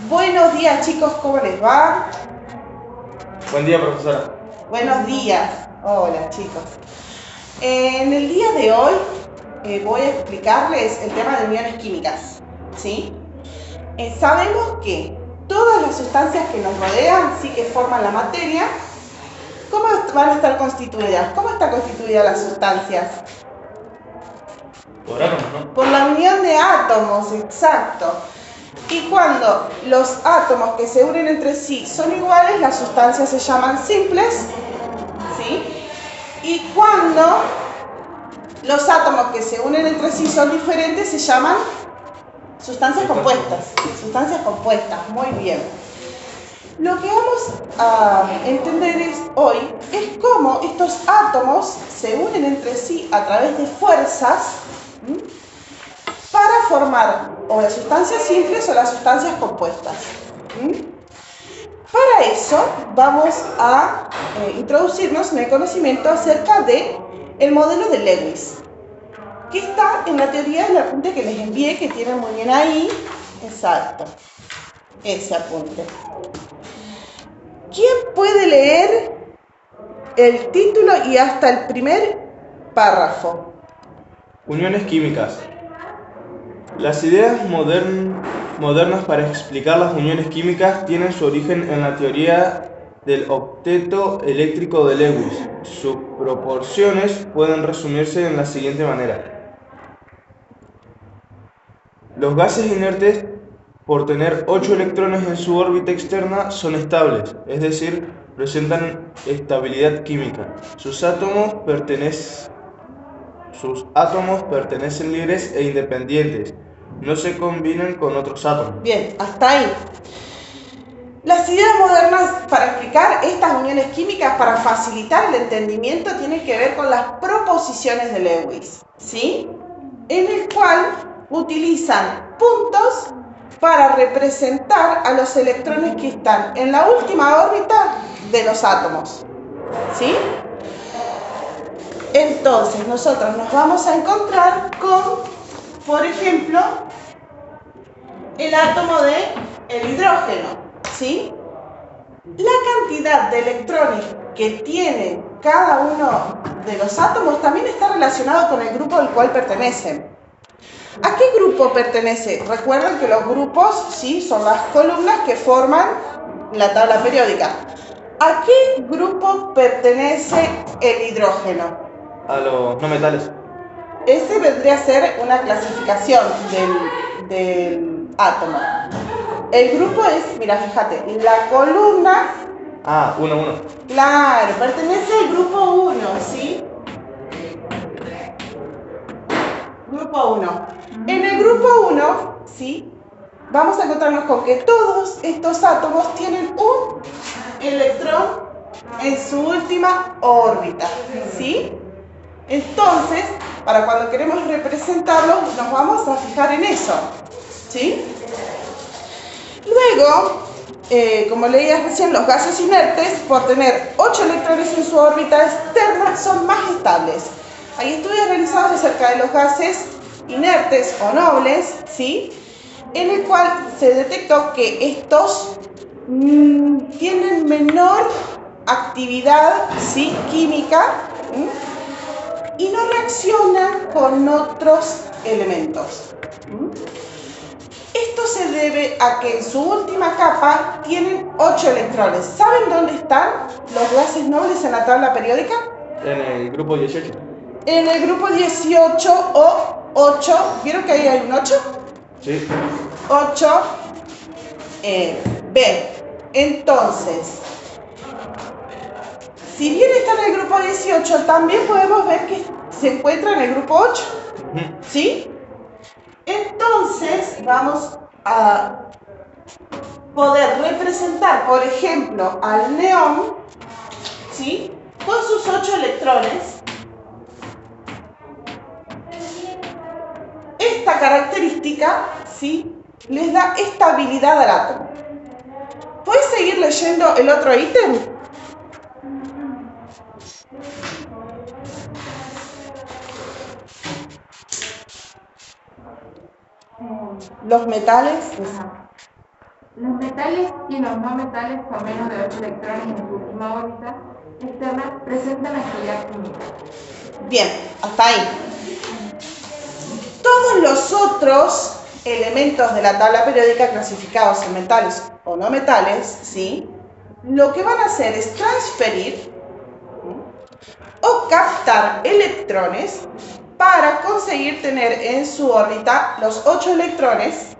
Buenos días chicos, ¿cómo les va? Buen día, profesora. Buenos días. Hola chicos. En el día de hoy voy a explicarles el tema de uniones químicas. ¿Sí? Sabemos que todas las sustancias que nos rodean, sí que forman la materia, ¿cómo van a estar constituidas? ¿Cómo están constituidas las sustancias? Por átomos, ¿no? Por la unión de átomos, exacto. Y cuando los átomos que se unen entre sí son iguales, las sustancias se llaman simples, ¿sí? Y cuando los átomos que se unen entre sí son diferentes, se llaman sustancias compuestas. Sustancias compuestas, muy bien. Lo que vamos a entender hoy es cómo estos átomos se unen entre sí a través de fuerzas, ¿sí?, para formar o las sustancias simples o las sustancias compuestas. Para eso vamos a introducirnos en el conocimiento acerca del modelo de Lewis, que está en la teoría del apunte que les envié, que tienen muy bien ahí. Exacto, ese apunte. ¿Quién puede leer el título y hasta el primer párrafo? Uniones químicas. Las ideas modernas para explicar las uniones químicas tienen su origen en la teoría del octeto eléctrico de Lewis. Sus proporciones pueden resumirse en la siguiente manera. Los gases inertes, por tener 8 electrones en su órbita externa, son estables, es decir, presentan estabilidad química. Sus átomos pertenecen libres e independientes, no se combinan con otros átomos. Bien, hasta ahí. Las ideas modernas para explicar estas uniones químicas, para facilitar el entendimiento, tienen que ver con las proposiciones de Lewis, ¿sí? En el cual utilizan puntos para representar a los electrones que están en la última órbita de los átomos, ¿sí? Entonces nosotros nos vamos a encontrar con, por ejemplo, el átomo del hidrógeno, ¿sí? La cantidad de electrones que tienen cada uno de los átomos también está relacionado con el grupo al cual pertenecen. ¿A qué grupo pertenece? Recuerden que los grupos, sí, son las columnas que forman la tabla periódica. ¿A qué grupo pertenece el hidrógeno? A los no metales. Ese vendría a ser una clasificación del átomo. El grupo es, mira, fíjate, la columna. 1. Claro, pertenece al grupo 1, ¿sí? Grupo 1. En el grupo 1, ¿sí?, vamos a encontrarnos con que todos estos átomos tienen un electrón en su última órbita, ¿sí? Entonces, para cuando queremos representarlo, nos vamos a fijar en eso, ¿sí? Luego, como leías recién, los gases inertes, por tener 8 electrones en su órbita externa, son más estables. Hay estudios realizados acerca de los gases inertes o nobles, ¿sí?, en el cual se detectó que estos tienen menor actividad, ¿sí?, química, y no reaccionan con otros elementos. Esto se debe a que en su última capa tienen 8 electrones. ¿Saben dónde están los gases nobles en la tabla periódica? En el grupo 18. En el grupo 18 o 8. ¿Vieron que ahí hay un 8? Sí. 8. B. Entonces, si bien está en el grupo 18, también podemos ver que se encuentra en el grupo 8. ¿Sí? Entonces, vamos a poder representar, por ejemplo, al neón, ¿sí?, con sus 8 electrones. Esta característica, ¿sí?, les da estabilidad al átomo. ¿Puedes seguir leyendo el otro ítem? Los metales. Los metales y los no metales con menos de 8 electrones en su última órbita externa presentan actividad química. Bien, hasta ahí. Todos los otros elementos de la tabla periódica clasificados en metales o no metales, ¿sí? Lo que van a hacer es transferir o captar electrones para conseguir tener en su órbita los 8 electrones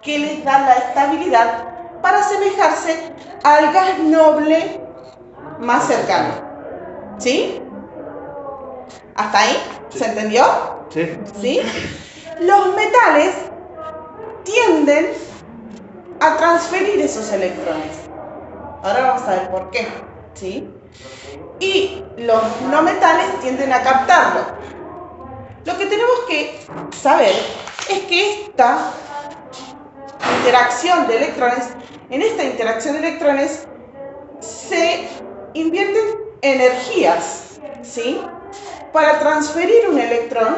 que les dan la estabilidad para asemejarse al gas noble más cercano. ¿Sí? ¿Hasta ahí? ¿Se entendió? Sí. ¿Sí? Los metales tienden a transferir esos electrones. Ahora vamos a ver por qué. ¿Sí? Y los no metales tienden a captarlo. Lo que tenemos que saber es que esta interacción de electrones, en esta interacción de electrones se invierten energías, ¿sí? Para transferir un electrón,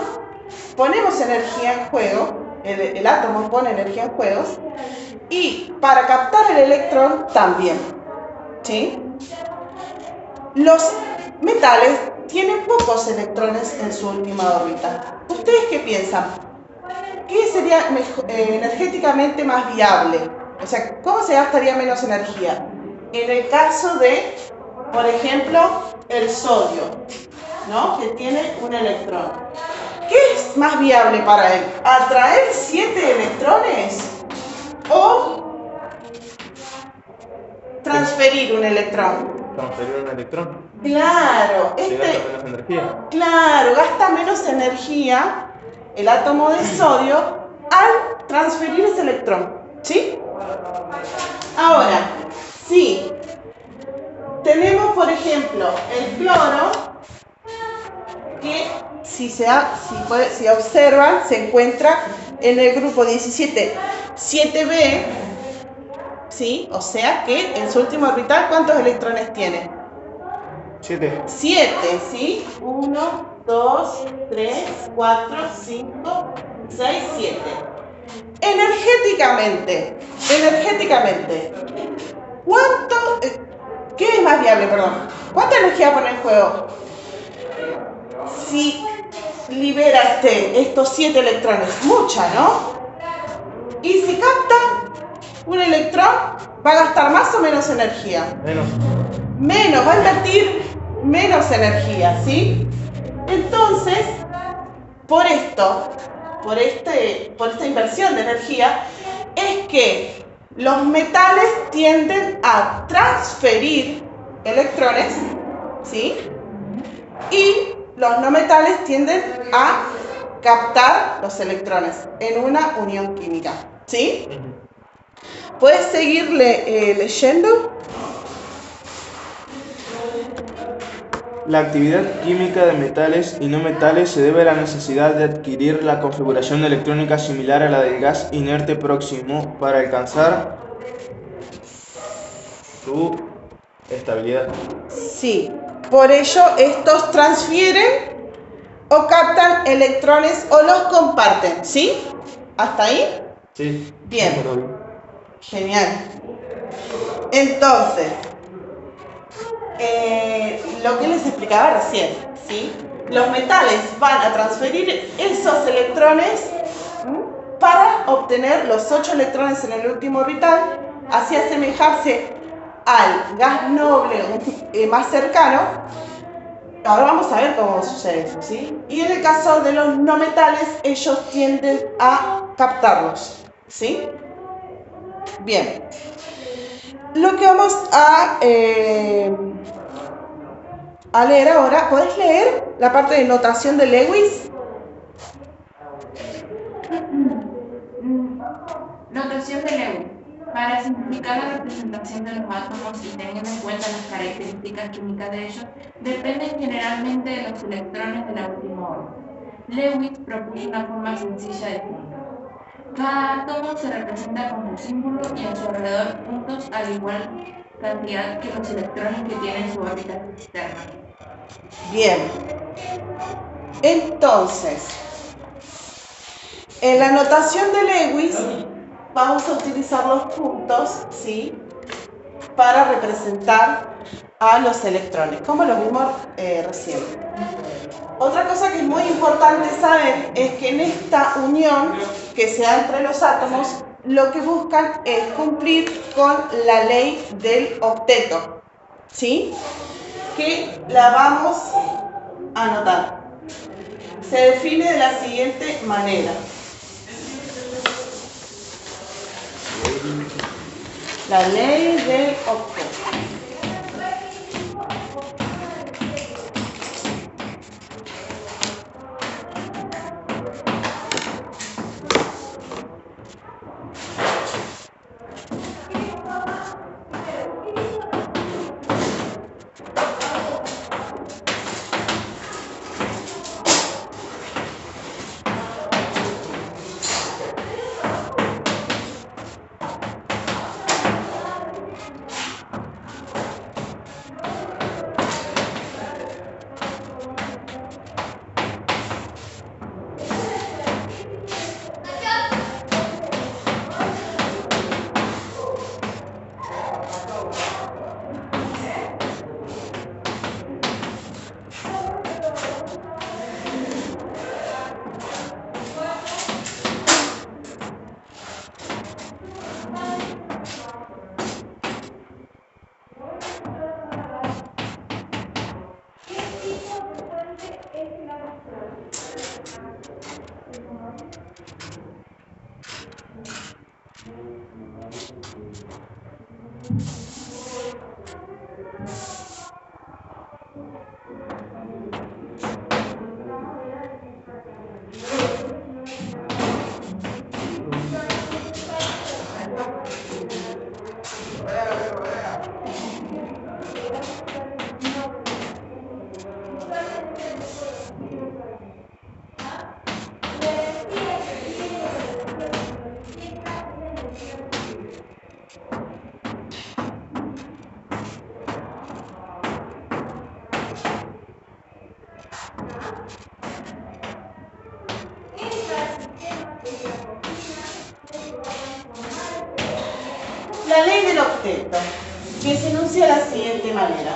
ponemos energía en juego, el átomo pone energía en juego, y para captar el electrón también, ¿sí? Los metales tienen pocos electrones en su última órbita. ¿Ustedes qué piensan? ¿Qué sería energéticamente más viable? O sea, ¿cómo se gastaría menos energía? En el caso de, por ejemplo, el sodio, ¿no? Que tiene un electrón. ¿Qué es más viable para él? ¿Atraer 7 electrones o transferir un electrón? Transferir un electrón. Claro, Se gasta menos energía. claro, gasta menos energía el átomo de sodio al transferir ese electrón, ¿sí? Ahora, si tenemos, por ejemplo, el cloro, que si observan, se encuentra en el grupo 17, 7b, ¿sí? O sea que en su último orbital, ¿cuántos electrones tiene? 7. 7, ¿sí? 1, 2, 3, 4, 5, 6, 7. Energéticamente, ¿qué es más viable, perdón? ¿Cuánta energía pone en juego? Si libera estos 7 electrones, mucha, ¿no? Y si capta un electrón, ¿va a gastar más o menos energía? Menos, va a invertir menos energía, ¿sí? Entonces, por esta inversión de energía, es que los metales tienden a transferir electrones, ¿sí? Y los no metales tienden a captar los electrones en una unión química, ¿sí? ¿Puedes seguir leyendo? La actividad química de metales y no metales se debe a la necesidad de adquirir la configuración electrónica similar a la del gas inerte próximo para alcanzar su estabilidad. Sí, por ello estos transfieren o captan electrones o los comparten, ¿sí? ¿Hasta ahí? Sí. Bien, genial. Entonces, lo que les explicaba recién, ¿sí? Los metales van a transferir esos electrones para obtener los 8 electrones en el último orbital, así asemejarse al gas noble más cercano. Ahora vamos a ver cómo sucede eso, ¿sí? Y en el caso de los no metales, ellos tienden a captarlos, ¿sí? Bien. Lo que vamos a leer ahora, ¿podés leer la parte de notación de Lewis? Notación de Lewis. Para simplificar la representación de los átomos y teniendo en cuenta las características químicas de ellos, dependen generalmente de los electrones de la última órbita. Lewis propuso una forma sencilla de definirlo. Cada átomo se representa con su símbolo y a su alrededor puntos al igual cantidad que los electrones que tienen su órbita externa. Bien. Entonces, en la notación de Lewis vamos a utilizar los puntos, ¿sí?, para representar a los electrones, como lo vimos recién. Otra cosa que es muy importante saber es que en esta unión que se da entre los átomos, lo que buscan es cumplir con la ley del octeto, ¿sí?, que la vamos a anotar. Se define de la siguiente manera. La ley del octeto. La ley del octeto, que se enuncia de la siguiente manera.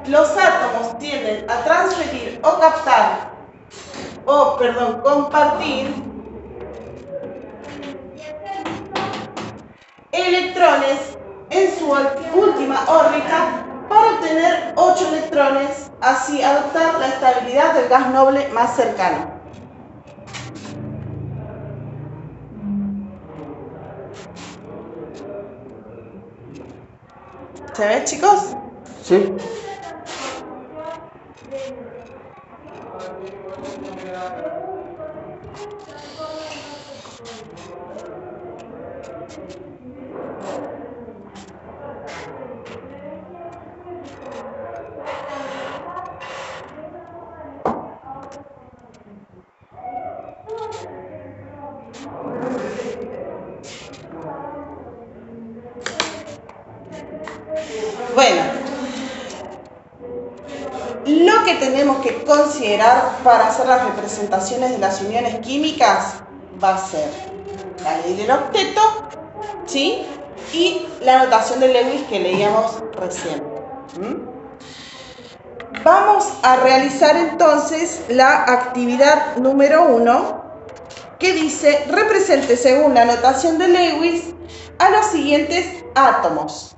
Los átomos tienden a transferir o captar, compartir electrones en su última órbita para obtener 8 electrones, así adoptar la estabilidad del gas noble más cercano. ¿Se ve, chicos? Sí. Bueno, lo que tenemos que considerar para hacer las representaciones de las uniones químicas va a ser la ley del octeto, ¿sí?, y la notación de Lewis que leíamos recién. Vamos a realizar entonces la actividad número 1, que dice: represente según la notación de Lewis a los siguientes átomos.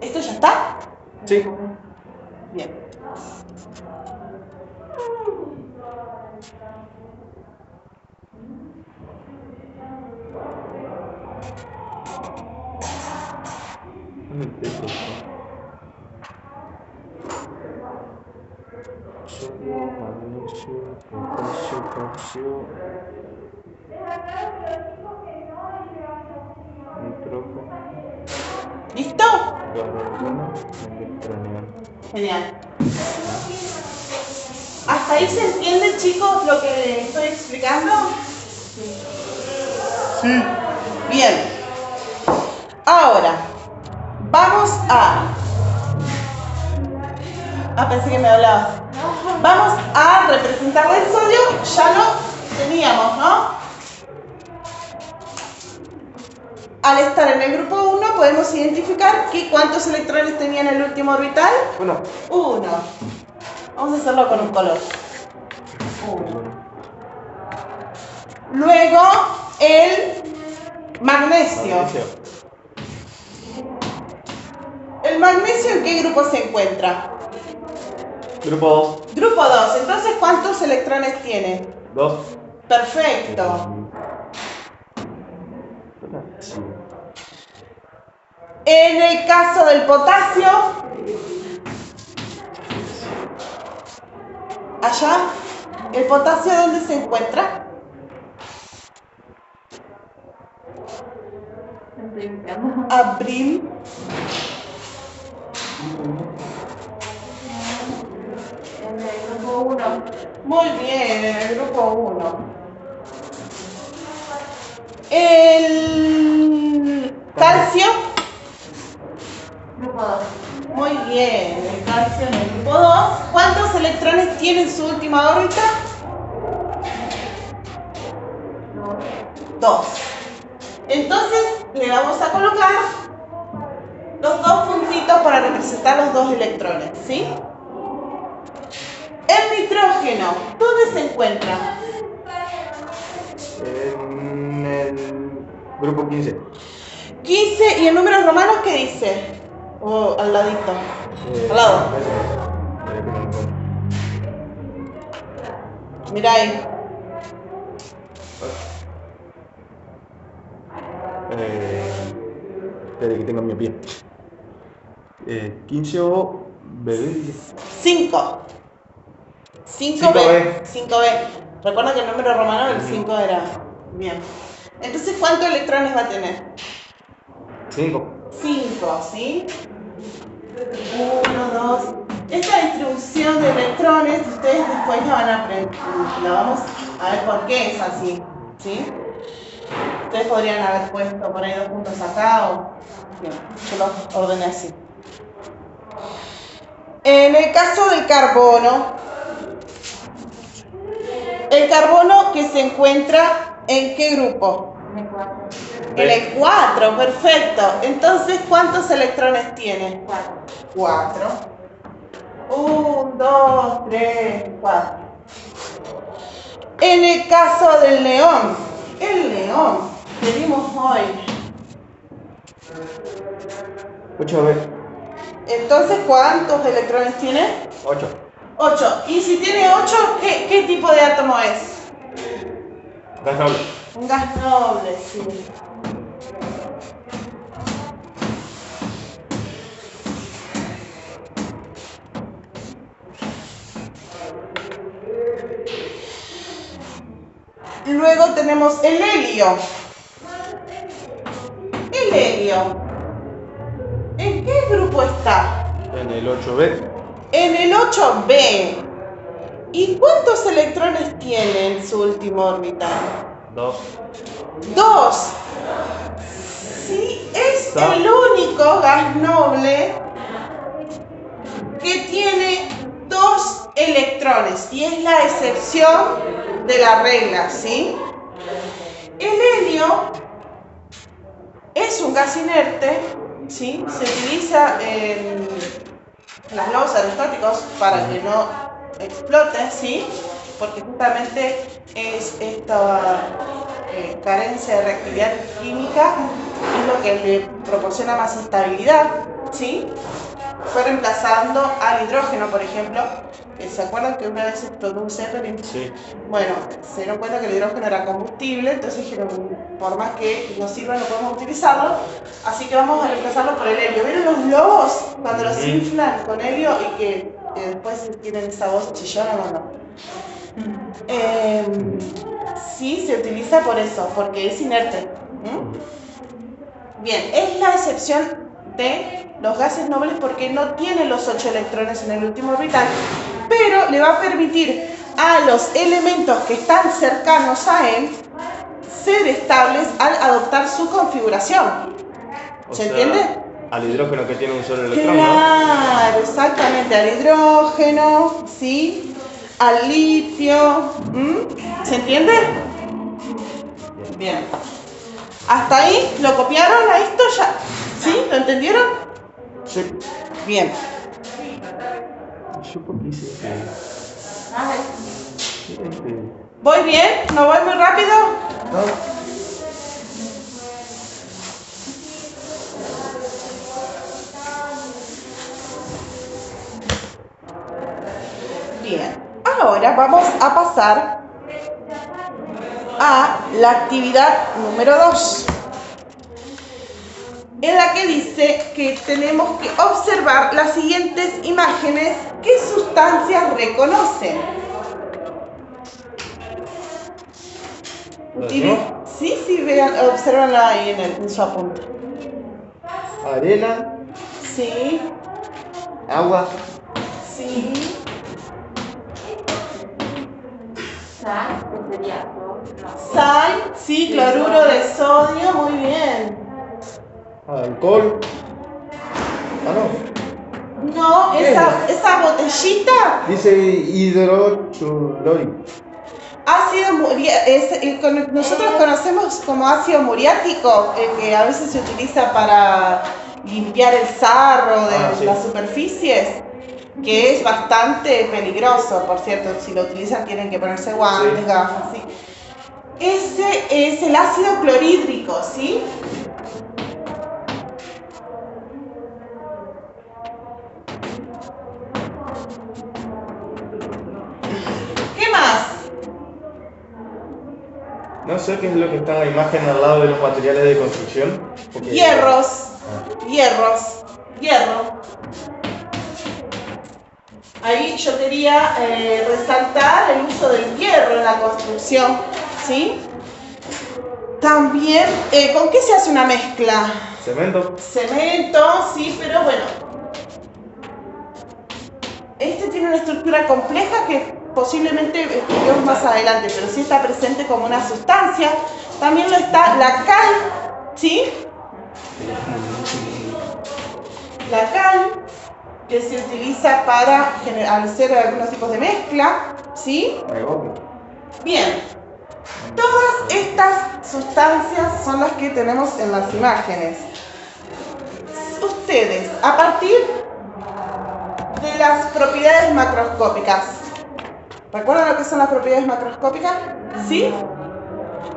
¿Esto ya está? Sí. Bien. Sodio, magnesio, potasio, calcio, nitrógeno, ¿Listo? carbono, electronio. Genial. ¿Hasta ahí se entiende, chicos, lo que estoy explicando? Sí. Bien. Ahora, vamos a... pensé que me hablabas. Vamos a representar el sodio, ya lo teníamos, ¿no? al estar en el grupo 1 podemos identificar que cuántos electrones tenía en el último orbital. 1. 1. Vamos a hacerlo con un color. 1. Luego el magnesio. ¿El magnesio en qué grupo se encuentra? Grupo 2. Grupo 2. Entonces, ¿cuántos electrones tiene? 2. Perfecto. En el caso del potasio, allá, ¿el potasio dónde se encuentra? Abril. En el grupo 1. Muy bien, en el grupo 1. El calcio. Grupo 2. Muy bien, el calcio en el grupo 2. ¿Cuántos electrones tiene en su última órbita? 2. Entonces le vamos a colocar los dos puntitos para representar los dos electrones, ¿sí? El nitrógeno, ¿dónde se encuentra? En el grupo 15. 15, ¿y en números romanos qué dice? O al ladito. Al lado. Mira ahí. Espera que tengo mi pie. 15 o B. 5. 5B. 5B. Recuerda que el número romano el 5 era. Bien. Entonces, ¿cuántos electrones va a tener? 5. 5, ¿sí? 1, 2. Esta distribución de electrones, ustedes después la van a aprender. La vamos a ver por qué es así, ¿sí? Ustedes podrían haber puesto por ahí 2 puntos acá o... Bien, yo los ordené así. En el caso del carbono, ¿el carbono que se encuentra en qué grupo? En el 4. En el 4, perfecto. Entonces, ¿cuántos electrones tiene? 4. 4. 1, 2, 3, 4. En el caso del neón, el neón que vimos hoy, 8B. entonces, ¿cuántos electrones tiene? 8. 8. Y si tiene 8, ¿qué tipo de átomo es? Gas noble. Un gas noble, sí. Luego tenemos el helio. El helio. ¿En qué grupo está? En el 8B. En el 8B. ¿Y cuántos electrones tiene en su último orbital? 2. 2. Sí, es el único gas noble que tiene 2 electrones y es la excepción de la regla, ¿sí? El helio es un gas inerte, ¿sí? Se utiliza en los globos aerostáticos para que no explote, ¿sí? Porque justamente es esta carencia de reactividad química es lo que le proporciona más estabilidad, ¿sí? Fue reemplazando al hidrógeno, por ejemplo. ¿Se acuerdan que una vez explotó un Zeppelin? Sí. Bueno, se dieron cuenta que el hidrógeno era combustible, entonces dijeron, por más que nos sirva, no podemos utilizarlo, así que vamos a reemplazarlo por el helio. ¿Vieron los globos cuando los inflan con helio y que después tienen esa voz chillona? No. Sí, se utiliza por eso, porque es inerte. Bien, es la excepción de los gases nobles porque no tiene los 8 electrones en el último orbital, pero le va a permitir a los elementos que están cercanos a él ser estables al adoptar su configuración. ¿Se entiende? Al hidrógeno que tiene un solo electrón, Claro, exactamente, al hidrógeno, ¿sí? Al litio, ¿se entiende? Bien. ¿Hasta ahí? ¿Lo copiaron a esto ya? ¿Sí? ¿Lo entendieron? Sí. Bien. Yo porque hice A ver. ¿Voy bien? ¿No voy muy rápido? No. Bien. Ahora vamos a pasar a la actividad número 2, en la que dice que tenemos que observar las siguientes imágenes. ¿Qué sustancias reconocen? ¿Lo decimos? Sí, vean, observanla ahí en su apunte. Arena, Sí, agua, sí, Sal, que sería no. sal, sí, cloruro de sodio, muy bien. alcohol. Ah, no. No, ¿Qué? esa botellita, Dice hidroxilórico. nosotros conocemos como ácido muriático, el que a veces se utiliza para limpiar el sarro de Sí. las superficies, que es bastante peligroso, por cierto. Si lo utilizan tienen que ponerse guantes, Sí. gafas, ¿sí? Ese es el ácido clorhídrico, ¿sí? ¿Qué más? No sé qué es lo que está en la imagen al lado de los materiales de construcción. Porque... Hierro. Ahí yo quería resaltar el uso del hierro en la construcción, ¿sí? También, ¿con qué se hace una mezcla? Cemento. Cemento, sí, pero bueno. Este tiene una estructura compleja que posiblemente estudiemos más adelante, pero sí está presente como una sustancia. También lo está la cal, ¿sí? La cal, que se utiliza para hacer algunos tipos de mezcla, ¿sí? Bien, todas estas sustancias son las que tenemos en las imágenes. Ustedes, a partir de las propiedades macroscópicas, ¿recuerdan lo que son las propiedades macroscópicas? ¿Sí?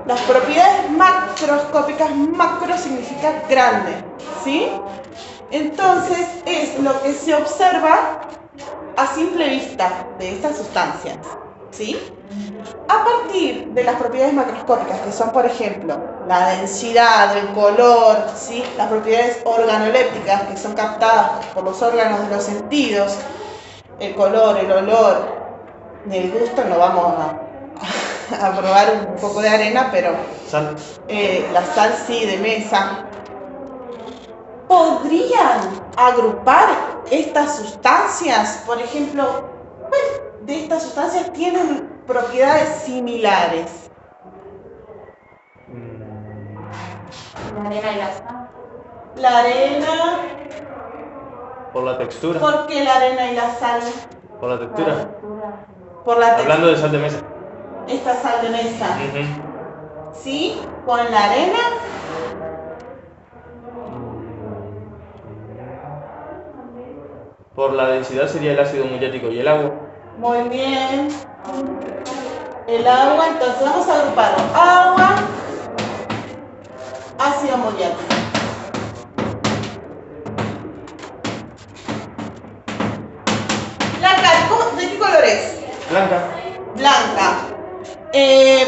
Las propiedades macroscópicas, macro significa grande, ¿sí? Entonces es lo que se observa a simple vista de estas sustancias, ¿sí? A partir de las propiedades macroscópicas, que son, por ejemplo, la densidad, el color, ¿sí? Las propiedades organolépticas, que son captadas por los órganos de los sentidos, el color, el olor, el gusto, no vamos a probar un poco de arena, pero Sal. la sal sí, de mesa. ¿Podrían agrupar estas sustancias? Por ejemplo, ¿cuál de estas sustancias tienen propiedades similares? La arena y la sal. La arena. Por la textura. ¿Por qué la arena y la sal? Por la textura. Por la textura. Hablando de sal de mesa. Esta sal de mesa. Ujú. ¿Sí? ¿Con la arena? Por la densidad sería el ácido muriático y el agua. Muy bien. El agua, entonces vamos a agruparlo. Agua, ácido muriático. La cal, ¿de qué color es? Blanca. Blanca.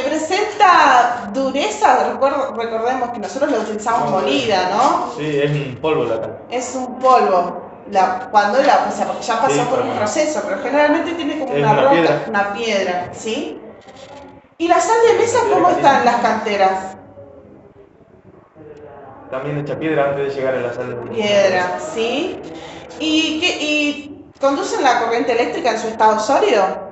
Presenta dureza, recordemos que nosotros la utilizamos molida, ¿no? Sí, es un polvo la cal. Es un polvo. Cuando o sea, porque ya pasó Sí, por un pero- proceso, pero generalmente tiene como Es una una roca, piedra. una piedra, ¿sí? ¿Y la sal de mesa Piedra cómo está en caliente. las canteras? También hecha piedra antes de llegar a la sal. Piedra, ¿sí? ¿Y conducen la corriente eléctrica en su estado sólido?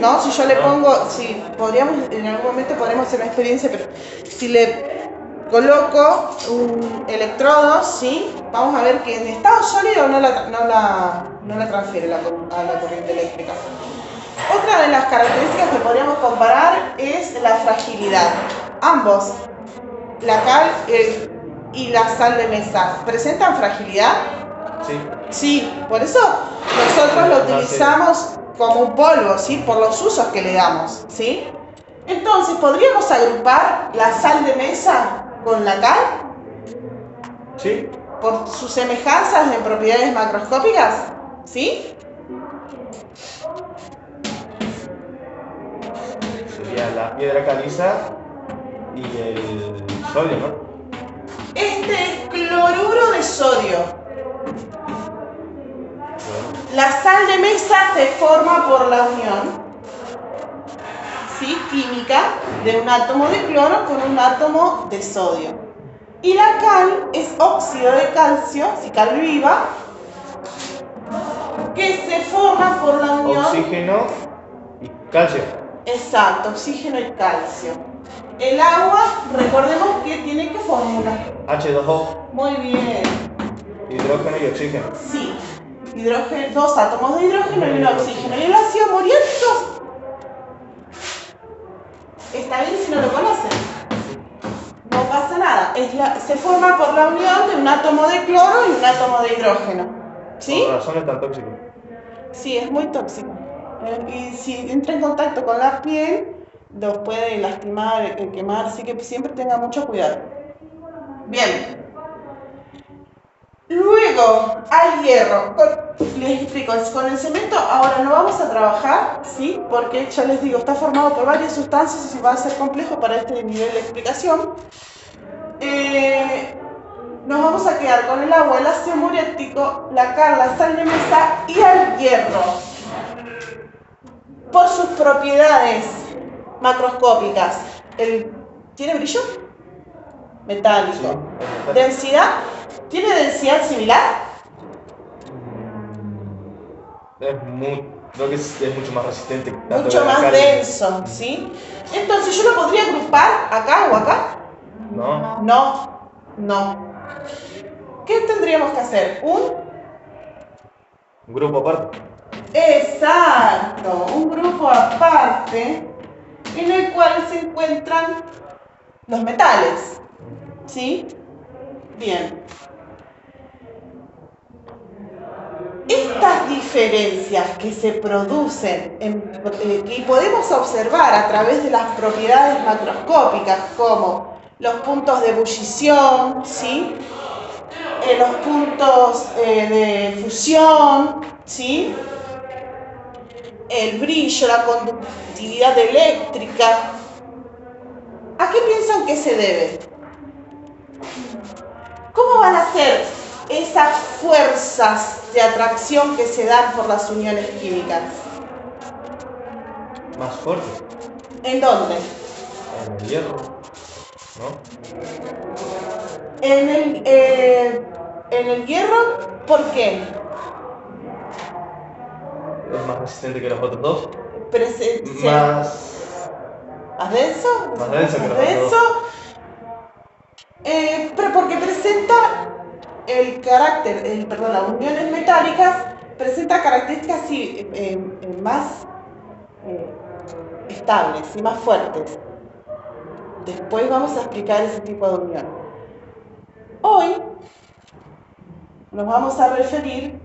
No, si yo le pongo, si podríamos, en algún momento podremos hacer una experiencia, pero si le coloco un electrodo, ¿sí? Vamos a ver que en estado sólido no la transfiere a la corriente eléctrica. Otra de las características que podríamos comparar es la fragilidad. Ambos, la cal y la sal de mesa, ¿presentan fragilidad? Sí. Sí, por eso nosotros lo utilizamos como un polvo, ¿sí? Por los usos que le damos, ¿sí? Entonces, ¿podríamos agrupar la sal de mesa con la cal? Sí. Por sus semejanzas en propiedades macroscópicas, ¿sí? Sería la piedra caliza y el sodio, ¿no? Este es cloruro de sodio. Bueno. La sal de mesa se forma por la unión, ¿sí? Química de un átomo de cloro con un átomo de sodio. Y la cal es óxido de calcio, si cal viva, que se forma por la unión. Oxígeno y calcio. Exacto, oxígeno y calcio. El agua, recordemos que tiene que fórmula. H2O, Muy bien. hidrógeno y oxígeno. Sí. Hidrógeno, 2 átomos de hidrógeno y un oxígeno. ¿Y el ácido muriático? Está bien si no lo conocen. No pasa nada. Se forma por la unión de un átomo de cloro y un átomo de hidrógeno. ¿Sí? Por razón es tan tóxico. Sí, es muy tóxico. Y si entra en contacto con la piel, los puede lastimar, quemar, así que siempre tenga mucho cuidado. Bien. Luego, al hierro. Les explico, con el cemento ahora no vamos a trabajar, ¿sí? Porque ya les digo, está formado por varias sustancias y va a ser complejo para este nivel de explicación. Nos vamos a quedar con el agua, el ácido muriático, la cal, la sal de mesa y el hierro. Por sus propiedades macroscópicas. ¿Tiene brillo? Metálico. Sí. ¿Densidad? ¿Tiene densidad similar? Creo que es mucho más resistente. Tanto Mucho que la más cal. denso, ¿sí? Entonces, ¿yo lo podría agrupar acá o acá? No. No. ¿Qué tendríamos que hacer? Un grupo aparte. Exacto, un grupo aparte en el cual se encuentran los metales, ¿sí? Bien. Estas diferencias que se producen y podemos observar a través de las propiedades macroscópicas como los puntos de ebullición, ¿sí? Los puntos de fusión, ¿sí? El brillo, la conductividad eléctrica. ¿A qué piensan que se debe? ¿Cómo van a ser esas fuerzas de atracción que se dan por las uniones químicas? Más fuerte. ¿En dónde? En el hierro. ¿No? En el hierro, ¿por qué? Es más resistente que los otros dos. ¿Más denso? Más denso que los otros dos. Pero porque presenta el carácter, las uniones metálicas presenta características más estables y más fuertes. Después vamos a explicar ese tipo de unión. Hoy nos vamos a referir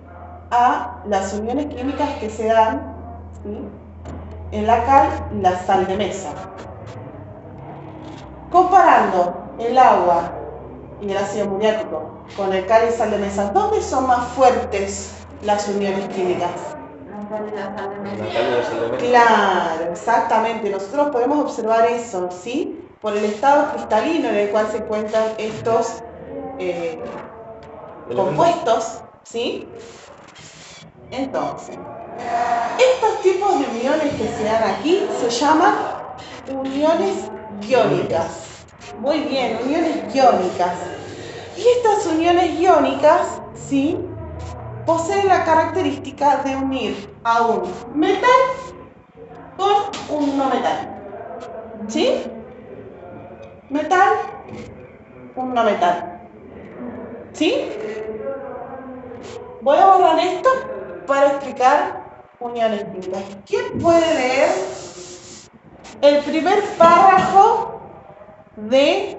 a las uniones químicas que se dan, ¿sí?, en la cal y la sal de mesa. Comparando el agua y el ácido muriático con el cal y sal de mesa, ¿dónde son más fuertes las uniones químicas? La cal y la sal de mesa. La cal y la sal de mesa. Claro, exactamente. Nosotros podemos observar eso, ¿sí? Por el estado cristalino en el cual se encuentran estos compuestos, ¿sí? Entonces, estos tipos de uniones que se dan aquí se llaman uniones iónicas. Muy bien, uniones iónicas. Y estas uniones iónicas, ¿sí?, poseen la característica de unir a un metal con un no metal. ¿Sí? Metal, un no metal. ¿Sí? Voy a borrar esto para explicar uniones químicas. ¿Quién puede leer el primer párrafo de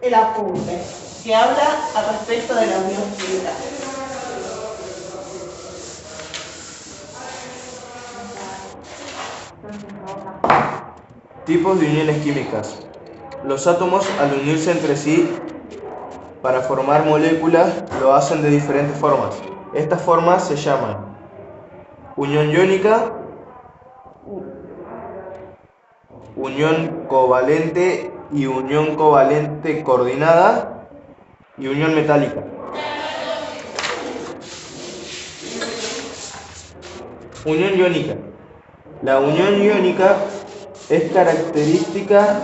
el apunte que habla al respecto de la unión química? Tipos de uniones químicas. Los átomos, al unirse entre sí para formar moléculas, lo hacen de diferentes formas. Estas formas se llaman unión iónica, unión covalente y unión covalente coordinada y unión metálica. Unión iónica. La unión iónica es característica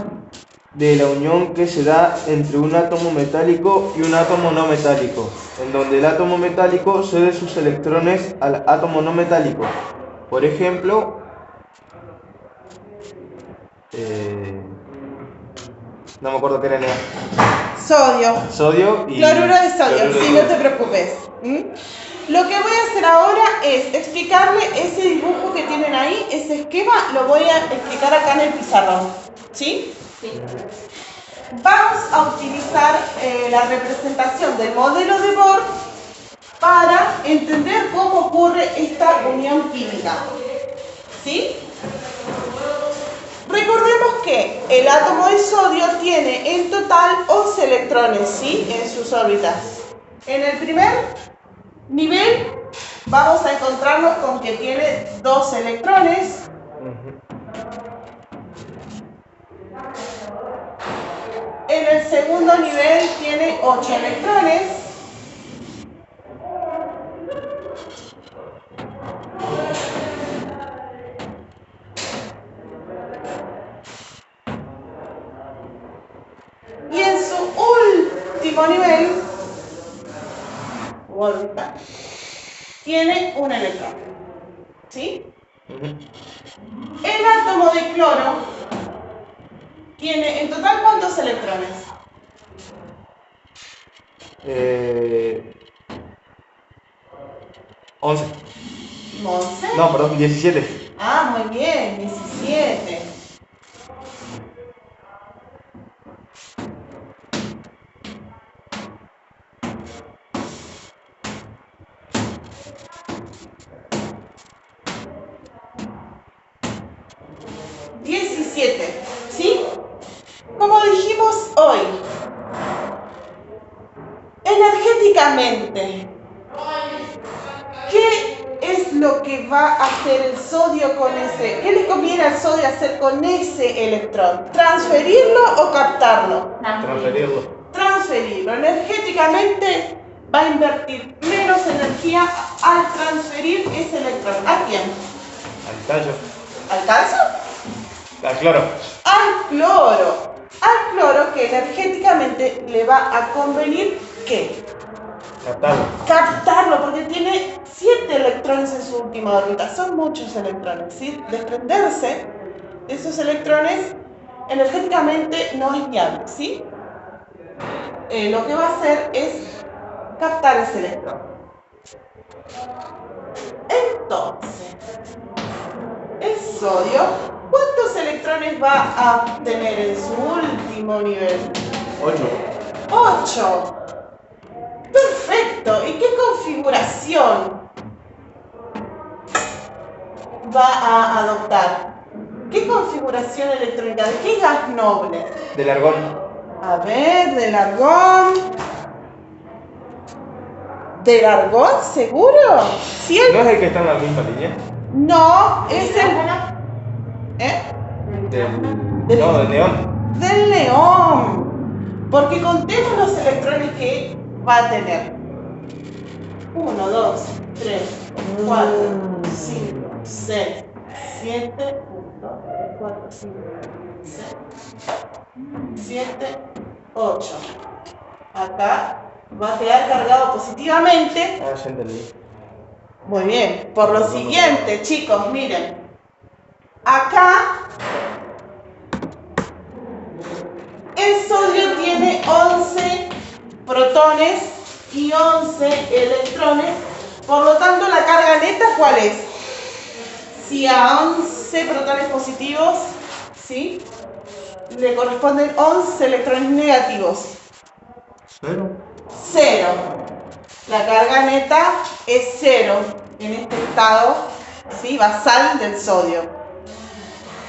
de la unión que se da entre un átomo metálico y un átomo no metálico, en donde el átomo metálico cede sus electrones al átomo no metálico. Por ejemplo, no me acuerdo qué era. Sodio. Sodio y cloruro de sodio, cloruro de sí, sodio. no te preocupes. Lo que voy a hacer ahora es explicarle ese dibujo que tienen ahí, ese esquema, lo voy a explicar acá en el pizarrón. ¿Sí? Sí. Vamos a utilizar la representación del modelo de Bohr para entender cómo ocurre esta unión química. ¿Sí? Recordemos que el átomo de sodio tiene en total 11 electrones, ¿sí?, en sus órbitas. En el primer nivel vamos a encontrarnos con que tiene 2 electrones. En el segundo nivel tiene 8 electrones. Y en su último nivel, órbita, tiene un electrón. ¿Sí? El átomo de cloro tiene en total ¿cuántos electrones? 11. 11. No, perdón, 17. Ah, muy bien, 17. ¿Sí? Como dijimos hoy, energéticamente, ¿qué es lo que va a hacer el sodio con ese? ¿Qué le conviene al sodio hacer con ese electrón? ¿Transferirlo o captarlo? Transferirlo. Transferirlo. Energéticamente va a invertir menos energía al transferir ese electrón. ¿A quién? Al tallo. ¿Al calcio? Al cloro. Al cloro. Al cloro, que energéticamente le va a convenir ¿qué? Captarlo. Captarlo, porque tiene 7 electrones en su última órbita. Son muchos electrones, ¿sí? Desprenderse de esos electrones energéticamente no es viable, ¿sí? Lo que va a hacer es captar ese electrón. Entonces, el sodio, ¿cuántos electrones va a tener en su último nivel? 8. 8. Perfecto. ¿Y qué configuración va a adoptar? ¿Qué configuración electrónica? ¿De qué gas noble? Del argón. A ver, del argón. ¿Del argón? ¿Seguro? ¿Sí ¿No es el que está en la misma línea? No, es el... ¿Eh? Del neón. Del neón. Porque contemos los electrones que va a tener. 1, 2, 3, 4, 5, 6, 7, 1, 2, 3, 4, 5, 6, 7, 8. Acá va a quedar cargado positivamente. Ah, ya entendí. Muy bien. Por lo siguiente, chicos, miren. Acá el sodio tiene 11 protones y 11 electrones. Por lo tanto, la carga neta, ¿cuál es? Si a 11 protones positivos, ¿sí?, le corresponden 11 electrones negativos. 0. 0. La carga neta es 0 en este estado, ¿sí?, basal del sodio.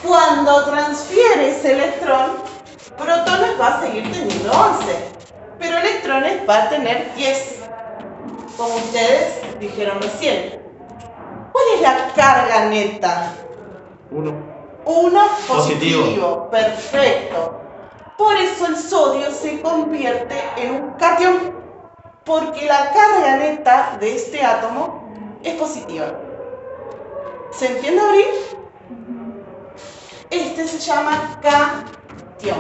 Cuando transfiere ese electrón, protones va a seguir teniendo 11, pero electrones va a tener 10, como ustedes dijeron recién. ¿Cuál es la carga neta? 1. 1 positivo. Perfecto. Por eso el sodio se convierte en un catión, porque la carga neta de este átomo es positiva. ¿Se entiende, Abril? Este se llama catión,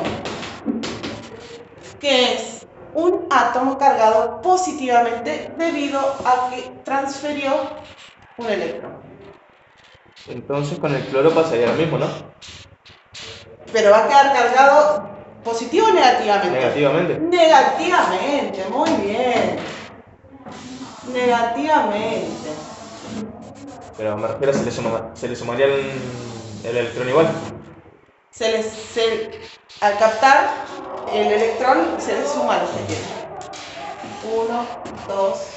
que es un átomo cargado positivamente debido a que transfirió un electrón. Entonces con el cloro pasaría lo mismo, ¿no? Pero va a quedar cargado positivo o negativamente. Negativamente. Negativamente, muy bien. Negativamente. Pero me refiero a se le sumaría el electrón igual. Al captar el electrón se le suma lo que tiene. 1, 2.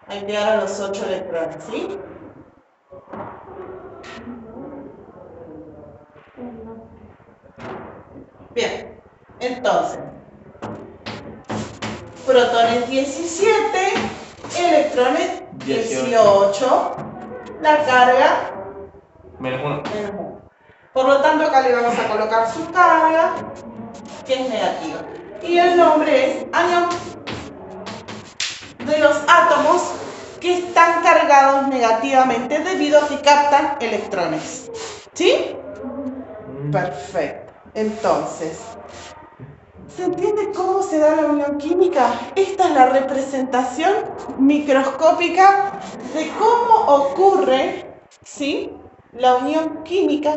Ahí quedaron los 8 electrones, ¿sí? Bien, entonces, protones 17, electrones 18, la carga -1. -1. Por lo tanto, acá le vamos a colocar su carga, que es negativa. Y el nombre es anión, de los átomos que están cargados negativamente debido a que captan electrones. ¿Sí? Perfecto. Entonces, ¿se entiende cómo se da la unión química? Esta es la representación microscópica de cómo ocurre, ¿sí?, la unión química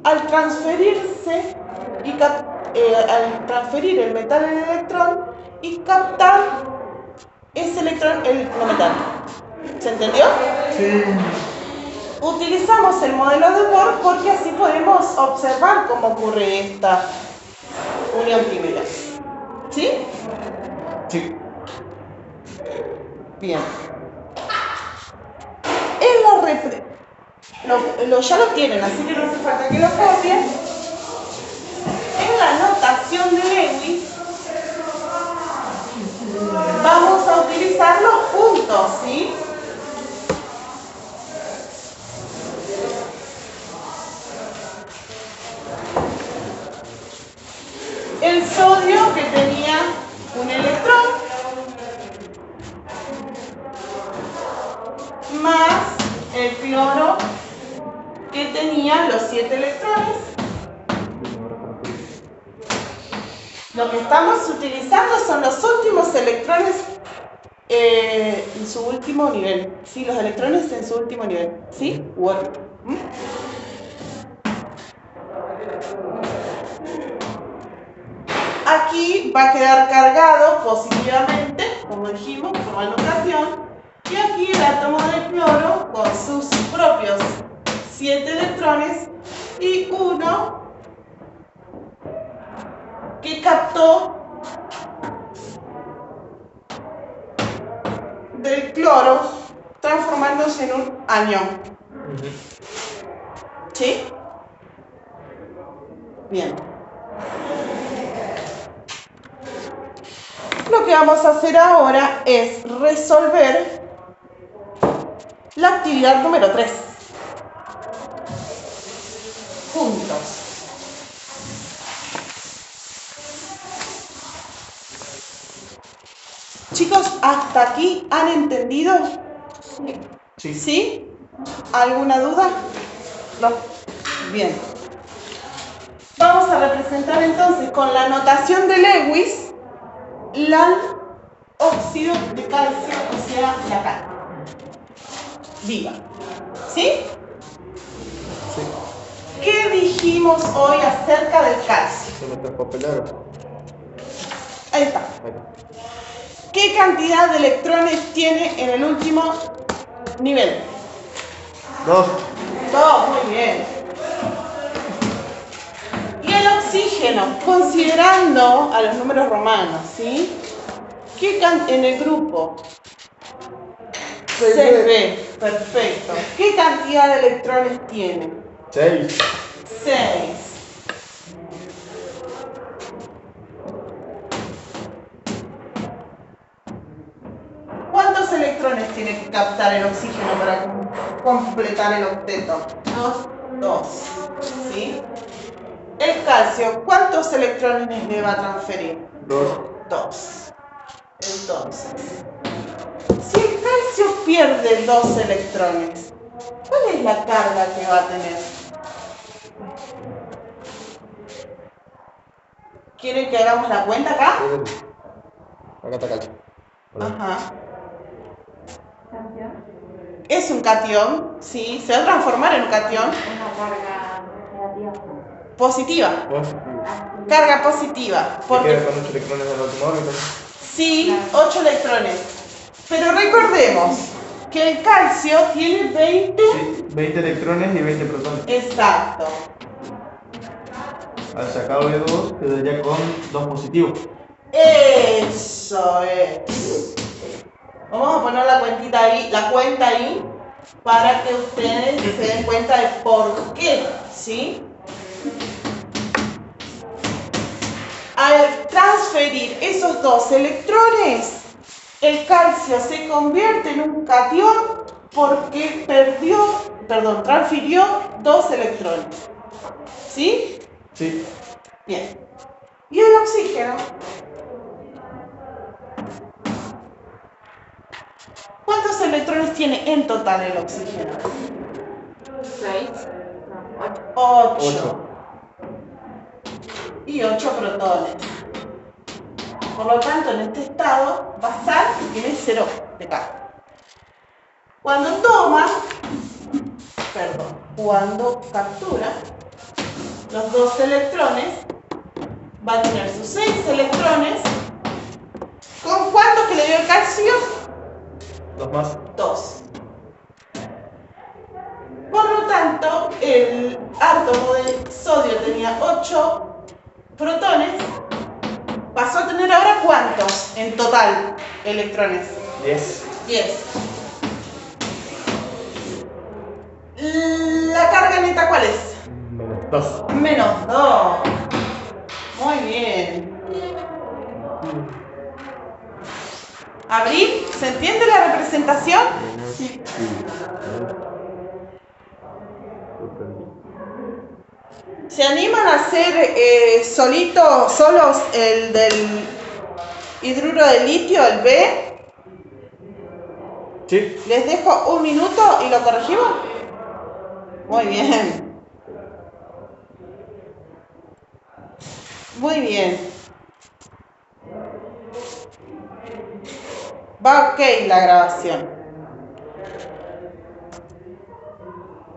al transferirse al transferir el metal al electrón y captar ese electrón el metal. ¿Se entendió? Sí. Utilizamos el modelo de Bohr porque así podemos observar cómo ocurre esta unión química. ¿Sí? Sí. Bien. Ya lo tienen, así que no hace falta que lo copien. En la notación de Lewis vamos a utilizar los puntos, ¿sí? El sodio, que tenía un electrón, más el cloro, que tenía los 7 electrones. Lo que estamos utilizando son los últimos electrones en su último nivel. Sí, los electrones en su último nivel. ¿Sí? Bueno. Aquí va a quedar cargado positivamente, como dijimos, como anotación. Y aquí el átomo de cloro con sus propios 7 electrones y uno que captó del cloro transformándose en un anión. ¿Sí? Bien. Lo que vamos a hacer ahora es resolver la actividad número 3. Juntos. Chicos, ¿hasta aquí han entendido? Sí. ¿Sí? ¿Alguna duda? No. Bien. Vamos a a representar entonces con la notación de Lewis el óxido de calcio, o sea, la cal. Viva. ¿Sí? Sí. ¿Qué dijimos hoy acerca del calcio? Se me traspapelaron. Ahí está. Ahí está. ¿Qué cantidad de electrones tiene en el último nivel? 2. 2, muy bien. Y el oxígeno, considerando a los números romanos, ¿sí? En el grupo 6B, perfecto. ¿Qué cantidad de electrones tiene? 6. 6. ¿Cuántos electrones tiene que captar el oxígeno para completar el octeto? 2. ¿Sí? El calcio, ¿cuántos electrones le va a transferir? 2. 2. Entonces, si el calcio pierde 2 electrones, ¿cuál es la carga que va a tener? ¿Quieren que hagamos la cuenta acá? Acá está calcio. Ajá. Es un catión, sí, se va a transformar en un catión. Una carga negativa. Positiva. Positivo. Carga positiva. ¿Se Porque queda con 8 electrones del último órbita? sí, 8 electrones. Pero recordemos que el calcio tiene 20. Sí, 20 electrones y 20 protones. Exacto. Al sacarlo de 2, quedaría con 2 positivos. Eso es. Vamos a poner la cuenta ahí para que ustedes se den cuenta de por qué, ¿sí? Al transferir esos 2 electrones, el calcio se convierte en un catión porque transfirió 2 electrones. ¿Sí? Sí. Bien. ¿Y el oxígeno? ¿Cuántos electrones tiene en total el oxígeno? 6. No, 8. 8. Y 8 protones. Por lo tanto, en este estado basal tiene 0 de carga. Cuando captura los 2 electrones, va a tener sus 6 electrones. ¿Con cuánto que le dio el calcio? 2 más. 2. Por lo tanto, el átomo de sodio tenía 8 protones. Pasó a tener ahora ¿cuántos en total electrones? 10. 10. ¿La carga neta cuál es? Menos 2. Menos 2. Muy bien. ¿Abril? ¿Se entiende la representación? Sí. ¿Se animan a hacer solos el del hidruro de litio, el B? Sí. Les dejo un minuto y lo corregimos. Muy bien. Muy bien. Va ok la grabación.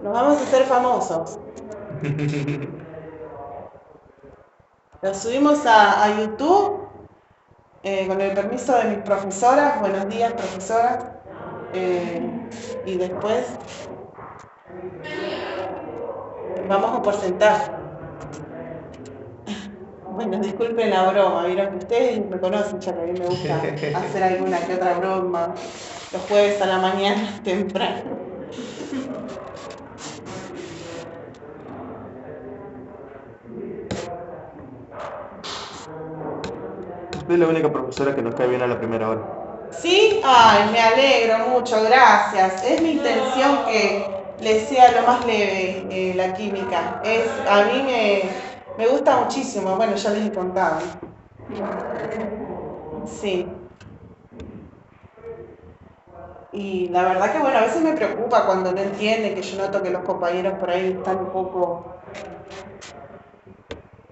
Nos vamos a hacer famosos. Lo subimos a YouTube con el permiso de mis profesoras. Buenos días, profesora. Y después vamos a porcentaje. Bueno, disculpen la broma, vieron que ustedes me conocen, ya que a mí me gusta hacer alguna que otra broma los jueves a la mañana temprano. Usted es la única profesora que nos cae bien a la primera hora. ¿Sí? Ay, me alegro mucho, gracias. Es mi intención que les sea lo más leve la química. A mí me gusta muchísimo, bueno, ya les he contado. Sí. Y la verdad que bueno, a veces me preocupa cuando no entienden, que yo noto que los compañeros por ahí están un poco...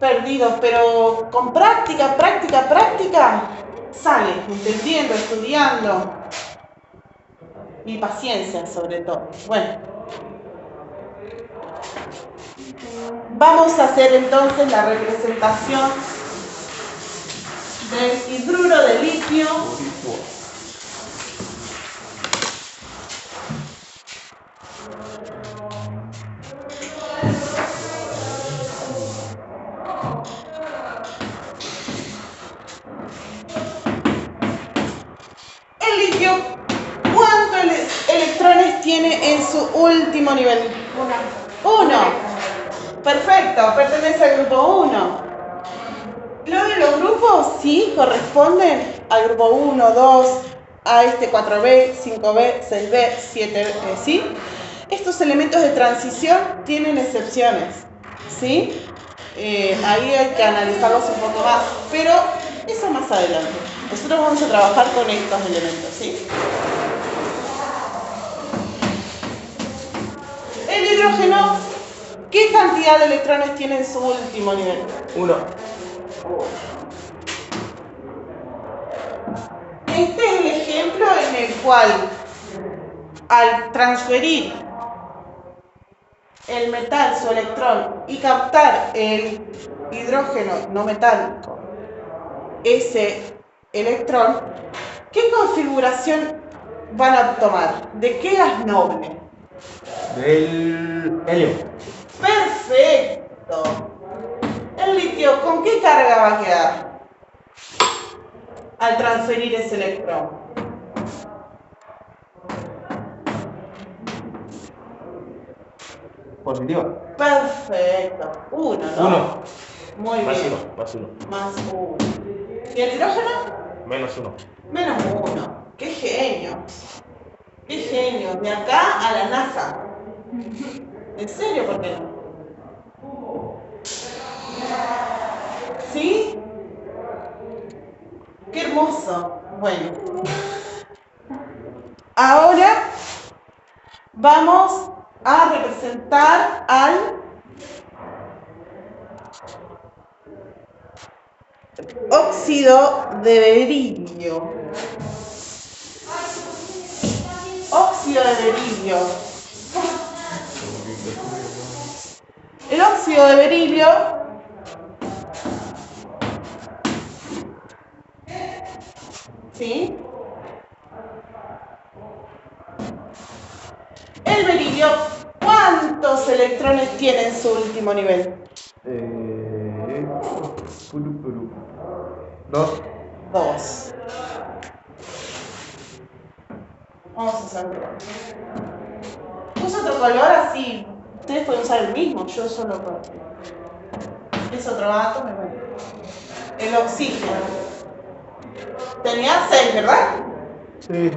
perdidos, pero con práctica, sale, entendiendo, estudiando y paciencia sobre todo. Bueno, vamos a hacer entonces la representación del hidruro de litio. El litio, ¿cuántos electrones tiene en su último nivel? 1. Perfecto, pertenece al grupo 1. Lo de los grupos sí corresponden al grupo 1, 2, a este 4B, 5B, 6B, 7B, ¿sí? Estos elementos de transición tienen excepciones, ¿sí? Ahí hay que analizarlos un poco más, pero eso más adelante. Nosotros vamos a trabajar con estos elementos, ¿sí? El hidrógeno, ¿qué cantidad de electrones tiene en su último nivel? 1. Este es el ejemplo en el cual, al transferir el metal, su electrón, y captar el hidrógeno no metálico, ese electrón, ¿qué configuración van a tomar? ¿De qué gas noble? Del helio. ¡Perfecto! El litio, ¿con qué carga va a quedar al transferir ese electrón? Positiva. Perfecto. 1, ¿no? 1. Muy Más bien. 1. Más 1. Más 1. ¿Y el hidrógeno? Menos 1. Menos 1. ¡Qué genio! ¡Qué genio! De acá a la NASA. ¿En serio? ¿Por qué no? ¿Sí? ¡Qué hermoso! Bueno. Ahora vamos a representar al óxido de berilio. Óxido de berilio. El óxido de berilio ¿sí? El berilio, ¿cuántos electrones tiene en su último nivel? 2. 2. Vamos a usarlo. Usa otro color así. Ustedes pueden usar el mismo, yo solo puedo. Es otro átomo. El oxígeno. Tenía 6, ¿verdad? Sí.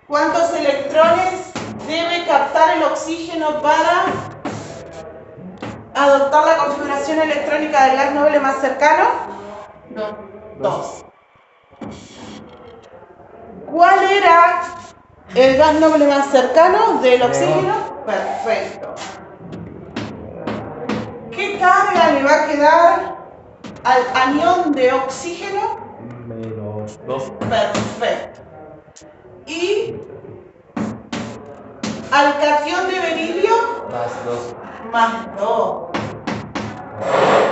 ¿Cuántos electrones debe captar el oxígeno para adoptar la configuración electrónica del gas noble más cercano? 2. ¿Cuál era el gas noble más cercano del oxígeno? Perfecto. ¿Qué carga le va a quedar al anión de oxígeno? Menos 2. Perfecto. ¿Y al catión de berilio? Más 2. Más 2.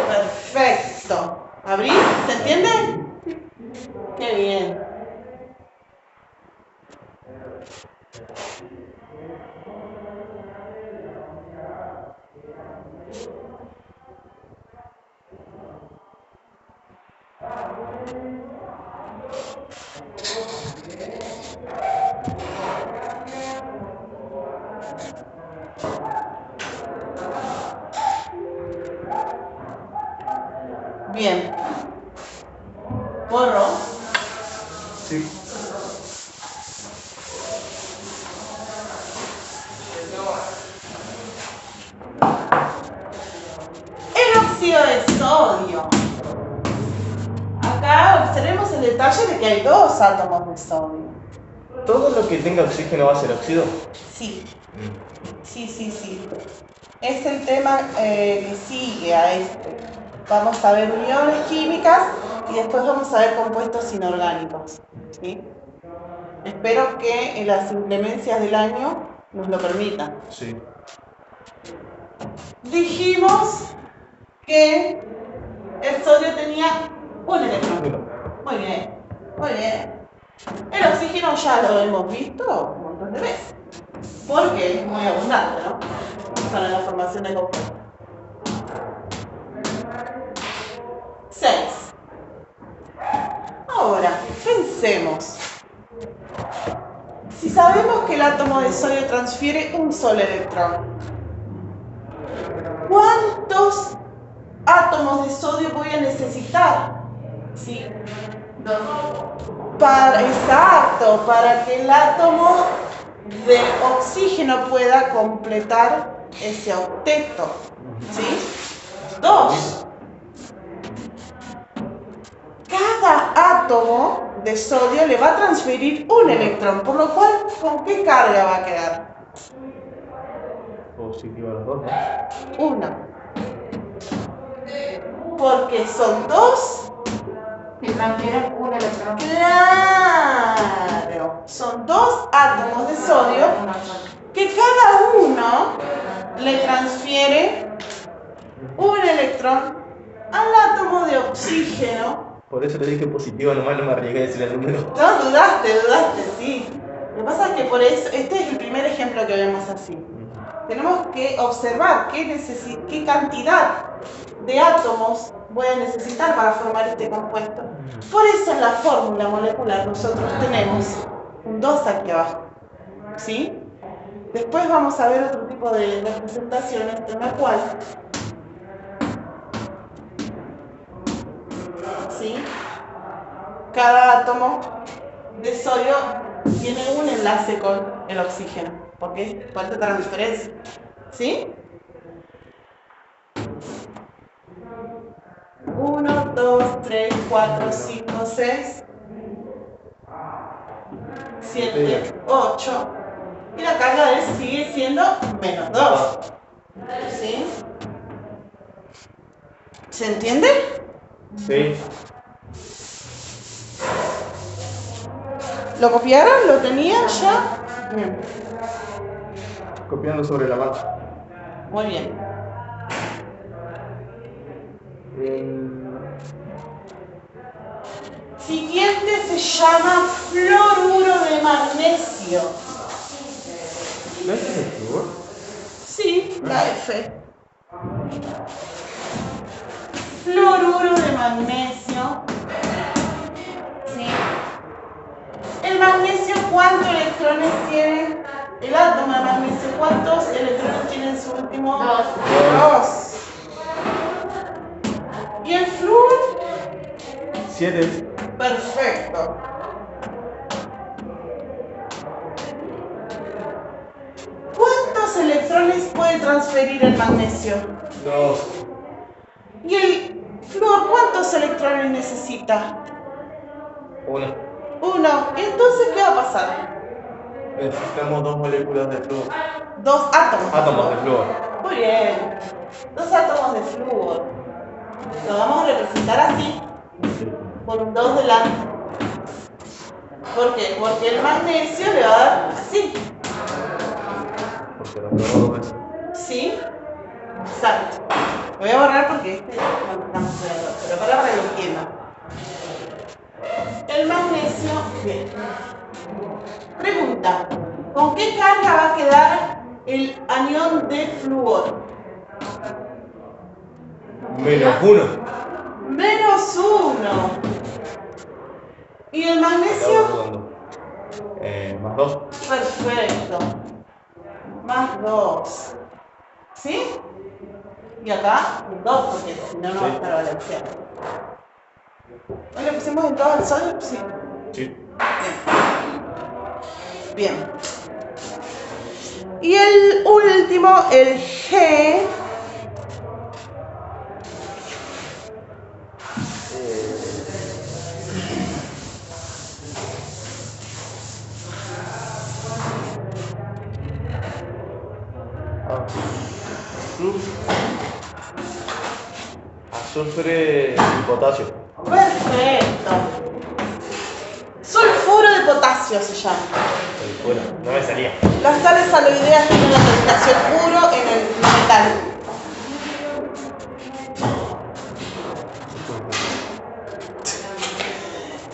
Perfecto. ¿Abrí? ¿Se entiende? Qué bien. Bien. ¿Borro? Sí. El óxido de sodio. Acá observemos el detalle de que hay 2 átomos de sodio. ¿Todo lo que tenga oxígeno va a ser óxido? Sí. Sí. Es el tema que sigue a este. Vamos a ver uniones químicas y después vamos a ver compuestos inorgánicos. ¿Sí? Espero que las inclemencias del año nos lo permitan. Sí. Dijimos que el sodio tenía un electrón. Muy bien. El oxígeno ya lo hemos visto un montón de veces. Porque es muy abundante, ¿no? Para la formación de compuestos. 6. Ahora, pensemos. Si sabemos que el átomo de sodio transfiere un solo electrón, ¿cuántos átomos de sodio voy a necesitar? ¿Sí? 2. Exacto, para que el átomo de oxígeno pueda completar ese octeto. ¿Sí? 2. Cada átomo de sodio le va a transferir un electrón, por lo cual, ¿con qué carga va a quedar? Positivo a los dos, ¿no? 1. Porque son 2. Que transfieren un electrón. Claro, son 2 átomos de sodio que cada uno le transfiere un electrón al átomo de oxígeno. Por eso le dije positivo, nomás no me arriesgué a decirle el número. No, dudaste, sí. Lo que pasa es que por eso, este es el primer ejemplo que vemos así. Tenemos que observar qué cantidad de átomos voy a necesitar para formar este compuesto. Por eso en la fórmula molecular nosotros tenemos un 2 aquí abajo. ¿Sí? Después vamos a ver otro tipo de representaciones en la cual, ¿sí?, cada átomo de sodio tiene un enlace con el oxígeno. ¿Por qué? Por esta transferencia. ¿Sí? 1, 2, 3, 4, 5, 6, 7, 8. Y la carga de él sigue siendo menos 2. ¿Sí? ¿Se entiende? Sí. ¿Lo copiaron? ¿Lo tenían ya? Bien. Copiando sobre la marcha. Muy bien. Siguiente se llama fluoruro de magnesio. ¿No es el flúor? Sí, la F. Fluoruro de magnesio. ¿Sí? El magnesio, ¿cuántos electrones tiene? El átomo de magnesio, ¿cuántos electrones tiene en su último? 2. ¿Y el flúor? 7. Perfecto. ¿Cuántos electrones puede transferir el magnesio? 2. ¿Y el flúor cuántos electrones necesita? 1. 1. Entonces, ¿qué va a pasar? Necesitamos 2 moléculas de flúor. 2 átomos. Átomos de flúor. Muy bien. 2 átomos de flúor. Lo vamos a representar así, con un 2 delante. ¿Por qué? Porque el magnesio le va a dar así. Porque lo flúor 2 veces. ¿Sí? Exacto. Lo voy a borrar porque este no lo estamos viendo, pero para que lo entiendan. El magnesio, bien. Pregunta, ¿con qué carga va a quedar el anión de flúor? -1. -1. ¿Y el magnesio? Más 2. Perfecto. Más 2. ¿Sí? Y acá un 2, porque si no, no va a estar balanceado. ¿Hoy le pusimos en todo el sol? Sí. Sí. Bien. Y el último, el G. azufre y potasio. Perfecto. Sulfuro de potasio se llama. Bueno, no me salía. Las sales aloideas tienen la terminación uro en el metal.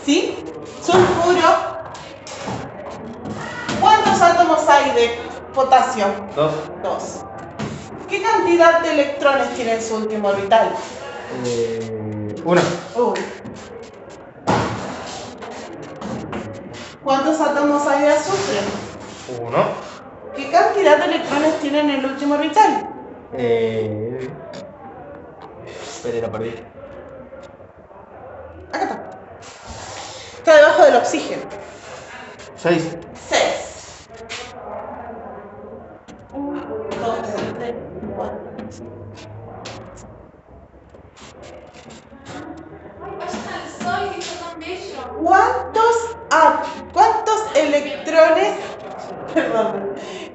¿Sí? Sulfuro. ¿Cuántos átomos hay de potasio? 2. 2. ¿Qué cantidad de electrones tiene en su último orbital? 1. 1. ¿Cuántos átomos hay de azufre? 1. ¿Qué cantidad de electrones tiene en el último orbital? Espera, la perdí. Acá está. Está debajo del oxígeno. 6. 6. 1, 2, 3, 4.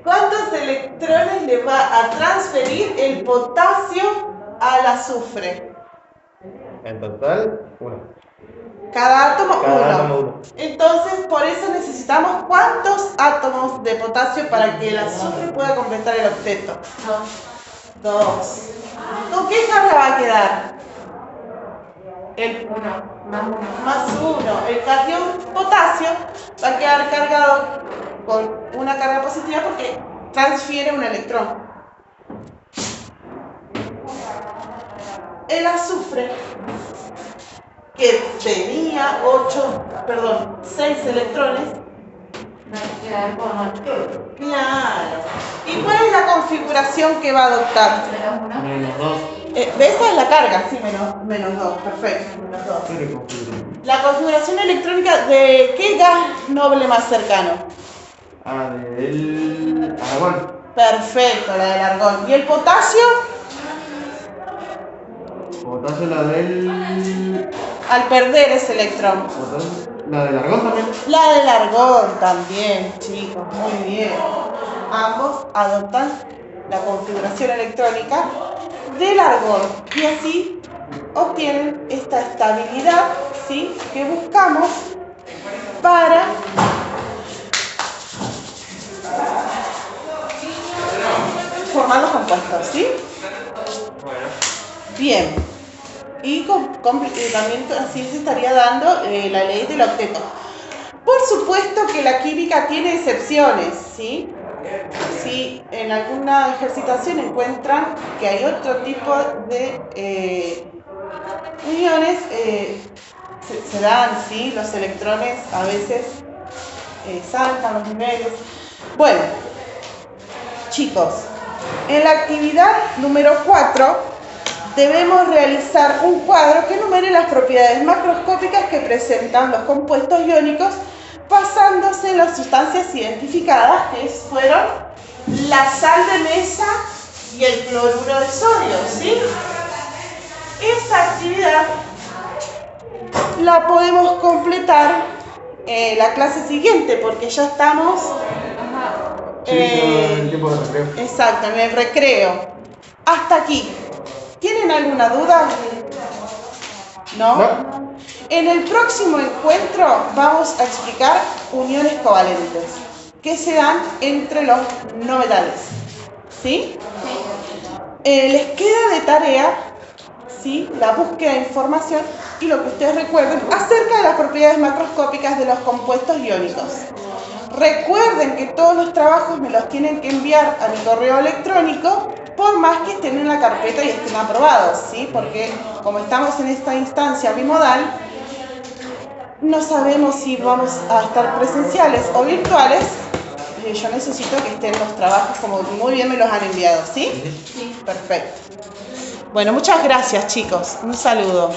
¿Cuántos electrones le va a transferir el potasio al azufre? En total, 1. Cada átomo, Cada 1. átomo 1. Entonces, por eso necesitamos ¿cuántos átomos de potasio para que el azufre pueda completar el octeto? 2. ¿Con qué carga va a quedar? El 1 más 1. más 1. El catión potasio va a quedar cargado con una carga positiva porque transfiere un electrón. El azufre, que tenía 6 electrones, Va a quedar con 8. claro. ¿Y cuál es la configuración que va a adoptar? Menos 1. Menos 2. Esta es la carga, sí, menos 2, perfecto, menos 2. La configuración electrónica de ¿qué gas noble más cercano? Ah, del argón. Perfecto, la del argón. ¿Y el potasio? Potasio, la del. Al perder ese electrón. La del argón también. La del argón también, chicos, muy bien. Ambos adoptan la configuración electrónica del argón y así obtienen esta estabilidad, ¿sí?, que buscamos para formar los compuestos, ¿sí? Bien. Y también así se estaría dando la ley del octeto. Por supuesto que la química tiene excepciones, ¿sí? Si en alguna ejercitación encuentran que hay otro tipo de uniones, se dan, ¿sí? Los electrones a veces saltan los niveles. Bueno, chicos, en la actividad número 4 debemos realizar un cuadro que enumere las propiedades macroscópicas que presentan los compuestos iónicos basándose en las sustancias identificadas, que fueron la sal de mesa y el cloruro de sodio, ¿sí? Esa actividad la podemos completar la clase siguiente, porque ya estamos Sí, en el tiempo de recreo. exacto, en el recreo. Hasta aquí. ¿Tienen alguna duda? ¿No? No. En el próximo encuentro vamos a explicar uniones covalentes que se dan entre los no metales. ¿Sí? Les queda de tarea, ¿sí?, la búsqueda de información y lo que ustedes recuerden acerca de las propiedades macroscópicas de los compuestos iónicos. Recuerden que todos los trabajos me los tienen que enviar a mi correo electrónico, por más que estén en la carpeta y estén aprobados, ¿sí? Porque como estamos en esta instancia bimodal, no sabemos si vamos a estar presenciales o virtuales. Yo necesito que estén los trabajos como muy bien me los han enviado, ¿sí? Sí. Perfecto. Bueno, muchas gracias, chicos. Un saludo.